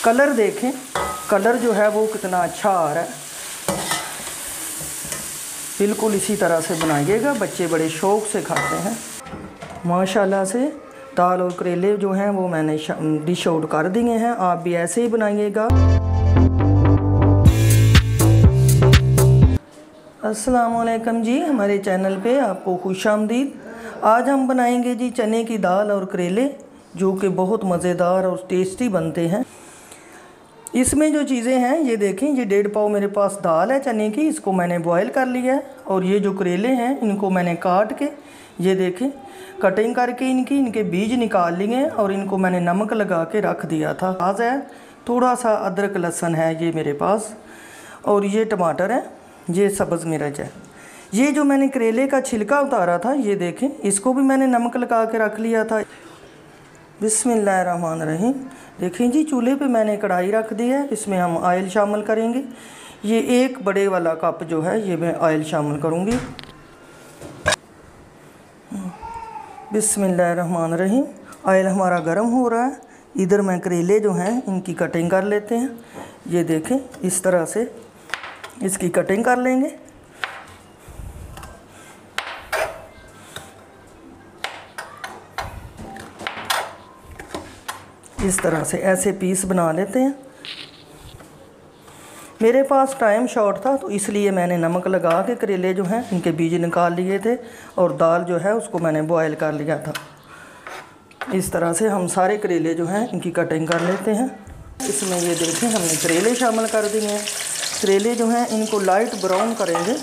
Colour देखें, colour जो है वो कितना अच्छा आ रहा है। बिल्कुल इसी तरह से बनाइएगा, बच्चे बड़े शौक़ से खाते हैं माशाल्लाह से। दाल और करेले जो हैं वो मैंने डिश आउट कर दिए हैं, आप भी ऐसे ही बनाइएगा। अस्सलाम वालेकुम जी, हमारे चैनल पे आपको खुशामदीद। आज हम बनाएंगे जी चने की दाल और करेले, जो कि बहुत मज़ेदार और टेस्टी बनते हैं। इसमें जो चीज़ें हैं ये देखें, ये 1.5 पाव मेरे पास दाल है चने की, इसको मैंने बॉयल कर लिया है। और ये जो करेले हैं इनको मैंने काट के, ये देखें कटिंग करके इनके बीज निकाल लिए हैं और इनको मैंने नमक लगा के रख दिया था। प्याज है, थोड़ा सा अदरक लहसुन है ये मेरे पास, और ये टमाटर है, ये सब्ज़ मिर्च है। ये जो मैंने करेले का छिलका उतारा था ये देखें, इसको भी मैंने नमक लगा के रख लिया था। बिस्मिल्लाहिर्रहमानिर्रहीम। देखें जी, चूल्हे पे मैंने कढ़ाई रख दी है, इसमें हम ऑयल शामिल करेंगे। ये 1 बड़े वाला कप जो है ये मैं ऑयल शामिल करूँगी। बिस्मिल्लाहिर्रहमानिर्रहीम। ऑयल हमारा गर्म हो रहा है। इधर मैं करेले जो हैं इनकी कटिंग कर लेते हैं। ये देखें इस तरह से इसकी कटिंग कर लेंगे। इस तरह से ऐसे पीस बना लेते हैं। मेरे पास टाइम शॉर्ट था तो इसलिए मैंने नमक लगा के करेले जो हैं इनके बीज निकाल लिए थे, और दाल जो है उसको मैंने बॉयल कर लिया था। इस तरह से हम सारे करेले जो हैं इनकी कटिंग कर लेते हैं। इसमें ये देखें हमने करेले शामिल कर दिए हैं। करेले जो हैं इनको लाइट ब्राउन करेंगे,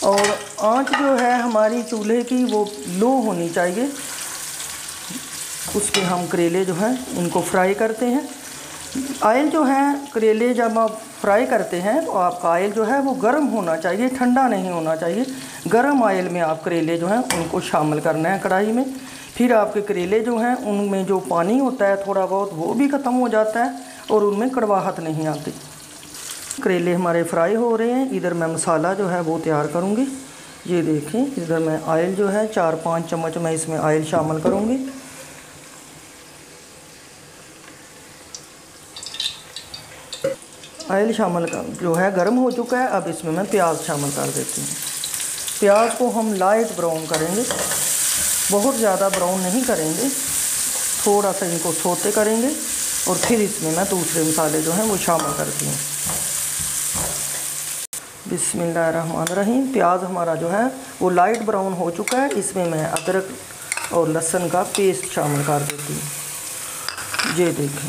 और आंच जो है हमारी चूल्हे की वो लो होनी चाहिए। उसके हम करेले जो हैं इनको फ्राई करते हैं। ऑयल जो है करेले जब आप फ्राई करते हैं तो आपका ऑयल जो है वो गर्म होना चाहिए, ठंडा नहीं होना चाहिए। गर्म ऑयल में आप करेले जो हैं उनको शामिल करना है कढ़ाई में। फिर आपके करेले जो हैं उनमें जो पानी होता है थोड़ा बहुत वो भी ख़त्म हो जाता है और उनमें कड़वाहट नहीं आती। करेले हमारे फ्राई हो रहे हैं। इधर मैं मसाला जो है वो तैयार करूँगी। ये देखें, इधर मैं ऑयल जो है 4-5 चम्मच मैं इसमें ऑयल शामिल करूँगी। ऑयल शामिल जो है गर्म हो चुका है। अब इसमें मैं प्याज शामिल कर देती हूँ। प्याज को हम लाइट ब्राउन करेंगे, बहुत ज़्यादा ब्राउन नहीं करेंगे, थोड़ा सा इनको सौते करेंगे, और फिर इसमें मैं दूसरे मसाले जो हैं वो शामिल करती हूँ। बिस्मिल्लाहिर्रहमानिर्रहीम। प्याज हमारा जो है वो लाइट ब्राउन हो चुका है। इसमें मैं अदरक और लहसुन का पेस्ट शामिल कर देती हूँ। ये देखें,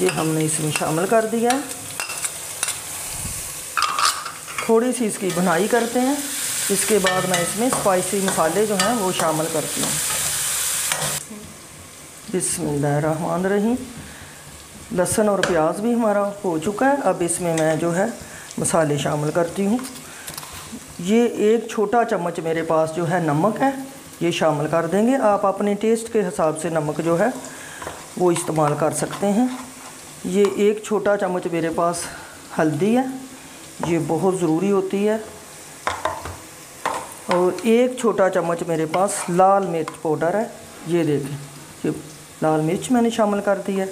ये हमने इसमें शामिल कर दिया है। थोड़ी सी इसकी भुनाई करते हैं। इसके बाद मैं इसमें स्पाइसी मसाले जो हैं वो शामिल करती हूँ। बिस्मिल्लाहिर्रहमानिर्रहीम। लहसुन और प्याज भी हमारा हो चुका है। अब इसमें मैं जो है मसाले शामिल करती हूँ। ये 1 छोटा चम्मच मेरे पास जो है नमक है, ये शामिल कर देंगे। आप अपने टेस्ट के हिसाब से नमक जो है वो इस्तेमाल कर सकते हैं। ये 1 छोटा चम्मच मेरे पास हल्दी है, ये बहुत ज़रूरी होती है। और 1 छोटा चम्मच मेरे पास लाल मिर्च पाउडर है। ये देखें, ये लाल मिर्च मैंने शामिल कर दी है।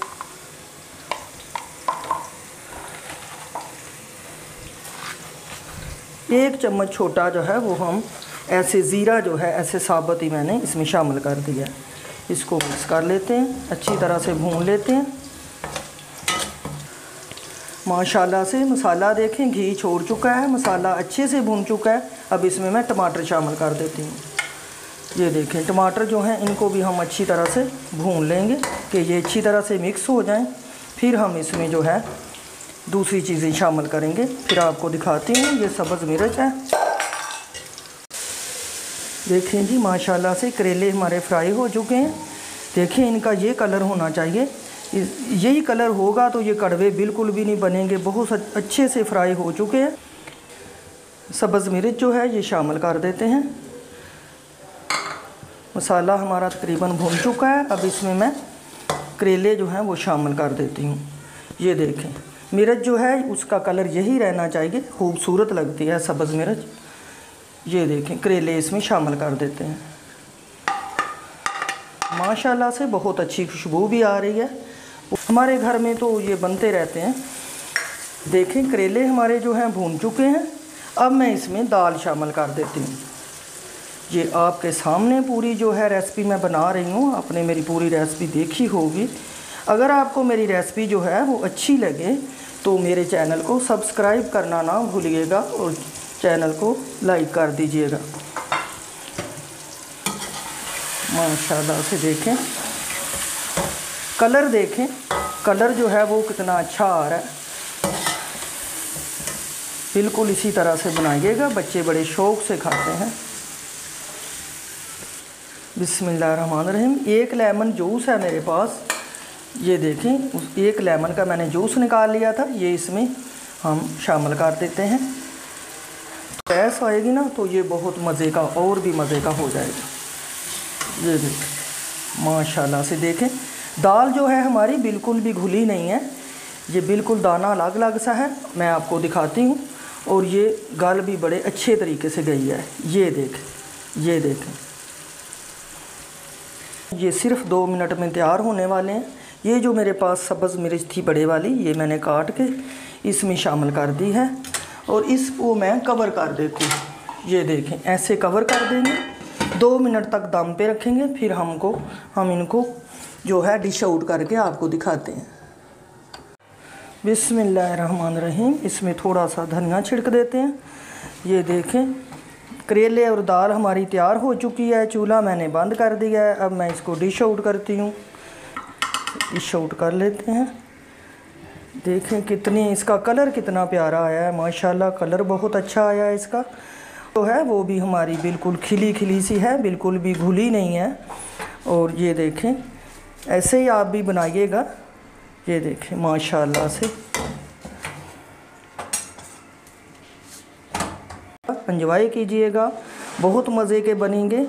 एक चम्मच छोटा जो है वो हम ऐसे ज़ीरा जो है ऐसे साबुत ही मैंने इसमें शामिल कर दिया है। इसको मिक्स कर लेते हैं, अच्छी तरह से भून लेते हैं। माशाल्लाह से मसाला देखें घी छोड़ चुका है, मसाला अच्छे से भून चुका है। अब इसमें मैं टमाटर शामिल कर देती हूँ। ये देखें, टमाटर जो हैं इनको भी हम अच्छी तरह से भून लेंगे कि ये अच्छी तरह से मिक्स हो जाएं। फिर हम इसमें जो है दूसरी चीज़ें शामिल करेंगे। फिर आपको दिखाती हूँ। ये सब्ज़ मिर्च है। देखें जी, माशाल्लाह से करेले हमारे फ्राई हो चुके हैं। देखें, इनका ये कलर होना चाहिए। यही कलर होगा तो ये कड़वे बिल्कुल भी नहीं बनेंगे। बहुत अच्छे से फ्राई हो चुके हैं। सब्ज़ मिर्च जो है ये शामिल कर देते हैं। मसाला हमारा तकरीबन भुन चुका है। अब इसमें मैं करेले जो हैं वो शामिल कर देती हूँ। ये देखें, मिर्च जो है उसका कलर यही रहना चाहिए, खूबसूरत लगती है सब्ज़ मिर्च। ये देखें, करेले इसमें शामिल कर देते हैं। माशाल्लाह से बहुत अच्छी खुशबू भी आ रही है। हमारे घर में तो ये बनते रहते हैं। देखें करेले हमारे जो हैं भून चुके हैं। अब मैं इसमें दाल शामिल कर देती हूँ। ये आपके सामने पूरी जो है रेसिपी मैं बना रही हूँ। आपने मेरी पूरी रेसिपी देखी होगी। अगर आपको मेरी रेसिपी जो है वो अच्छी लगे तो मेरे चैनल को सब्सक्राइब करना ना भूलिएगा और चैनल को लाइक कर दीजिएगा। माशाल्लाह से देखें, कलर देखें, कलर जो है वो कितना अच्छा आ रहा है। बिल्कुल इसी तरह से बनाइएगा, बच्चे बड़े शौक़ से खाते हैं। बिस्मिल्लाहिर्रहमानिर्रहीम। 1 लेमन जूस है मेरे पास। ये देखें, उस 1 लेमन का मैंने जूस निकाल लिया था। ये इसमें हम शामिल कर देते हैं। गैस आएगी ना तो ये बहुत मज़े का और भी मज़े का हो जाएगा। ये देखें माशाल्लाह से देखें, दाल जो है हमारी बिल्कुल भी घुली नहीं है। ये बिल्कुल दाना अलग अलग सा है। मैं आपको दिखाती हूँ। और ये गल भी बड़े अच्छे तरीके से गई है। ये देखें, ये देखें, ये सिर्फ़ 2 मिनट में तैयार होने वाले हैं। ये जो मेरे पास सब्ज़ मिर्च थी बड़े वाली, ये मैंने काट के इसमें शामिल कर दी है और इसको मैं कवर कर देती हूँ। ये देखें, ऐसे कवर कर देंगे, 2 मिनट तक दम पे रखेंगे। फिर हम इनको जो है डिश आउट करके आपको दिखाते हैं। बिस्मिल्लाहिर्रहमानिर्रहीम। इसमें थोड़ा सा धनिया छिड़क देते हैं। ये देखें, करेले और दाल हमारी तैयार हो चुकी है। चूल्हा मैंने बंद कर दिया है। अब मैं इसको डिश आउट करती हूँ। डिश आउट कर लेते हैं। देखें कितनी, इसका कलर कितना प्यारा आया है। माशाल्लाह कलर बहुत अच्छा आया है इसका। तो है वो भी हमारी बिल्कुल खिली खिली सी है, बिल्कुल भी घुली नहीं है। और ये देखें, ऐसे ही आप भी बनाइएगा। ये देखें माशाल्लाह से, एंजॉय कीजिएगा, बहुत मज़े के बनेंगे।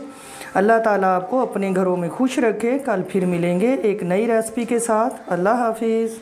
अल्लाह ताला आपको अपने घरों में खुश रखे। कल फिर मिलेंगे एक नई रेसिपी के साथ। अल्लाह हाफिज़।